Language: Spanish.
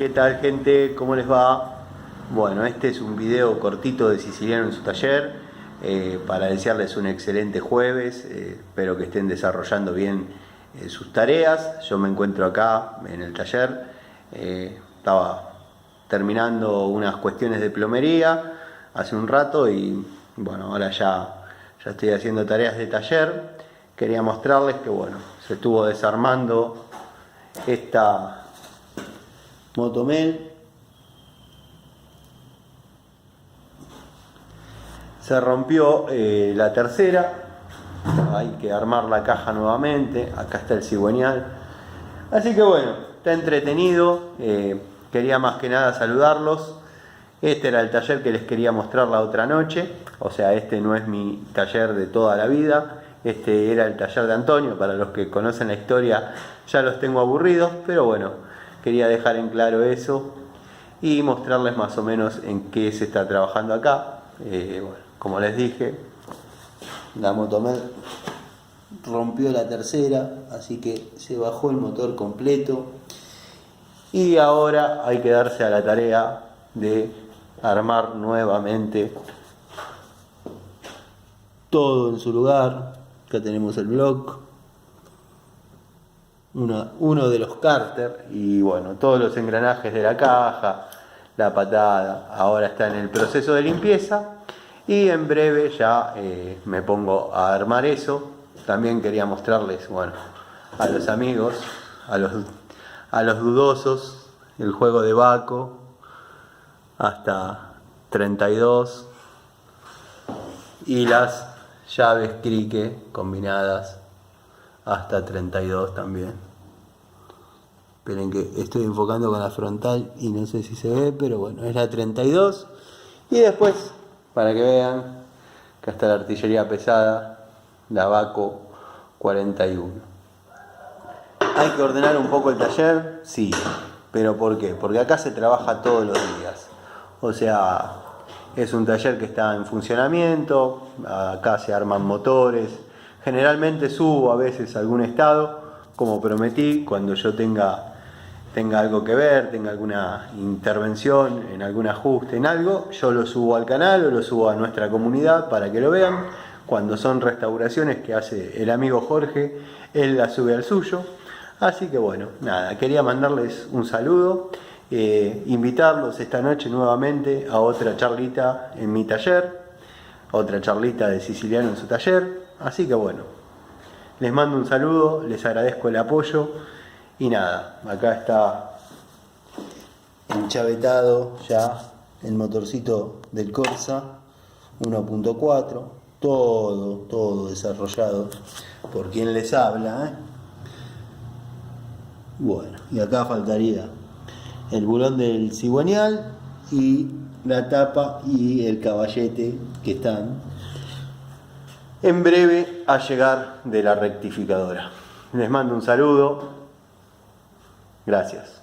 ¿Qué tal, gente? ¿Cómo les va? Bueno, este es un video cortito de Siciliano en su taller para desearles un excelente jueves. Espero que estén desarrollando bien sus tareas. Yo me encuentro acá en el taller. Estaba terminando unas cuestiones de plomería hace un rato y bueno, ahora ya estoy haciendo tareas de taller. Quería mostrarles que bueno, se estuvo desarmando esta Motomel. Se rompió la tercera, hay que armar la caja nuevamente. Acá está el cigüeñal, así que bueno, está entretenido. Quería más que nada saludarlos. Este era el taller que les quería mostrar la otra noche. O sea, este no es mi taller de toda la vida, este era el taller de Antonio. Para los que conocen la historia ya los tengo aburridos, pero bueno, quería dejar en claro eso y mostrarles más o menos en qué se está trabajando acá. Bueno, como les dije, la Motomel rompió la tercera, así que se bajó el motor completo y ahora hay que darse a la tarea de armar nuevamente todo en su lugar. Acá tenemos el block, uno de los cárter y bueno, todos los engranajes de la caja, la patada. Ahora está en el proceso de limpieza y en breve ya me pongo a armar eso. También quería mostrarles, bueno, a los amigos, a los dudosos, el juego de Baco hasta 32 y las llaves crique combinadas hasta 32 también. Esperen que estoy enfocando con la frontal y no sé si se ve, pero bueno, es la 32. Y después, para que vean, que hasta la artillería pesada, la Baco 41. ¿Hay que ordenar un poco el taller? Sí. ¿Pero por qué? Porque acá se trabaja todos los días. O sea, es un taller que está en funcionamiento, acá se arman motores. Generalmente subo a veces algún estado, como prometí, cuando yo tenga algo que ver, tenga alguna intervención en algún ajuste, en algo, yo lo subo al canal o lo subo a nuestra comunidad para que lo vean. Cuando son restauraciones que hace el amigo Jorge, él las sube al suyo. Así que bueno, nada, quería mandarles un saludo, invitarlos esta noche nuevamente a otra charlita en mi taller, otra charlita de Siciliano en su taller. Así que bueno, les mando un saludo, les agradezco el apoyo y nada, acá está enchavetado ya el motorcito del Corsa 1.4, todo desarrollado por quien les habla, Bueno, y acá faltaría el bulón del cigüeñal y la tapa y el caballete que están en breve a llegar de la rectificadora. Les mando un saludo. Gracias.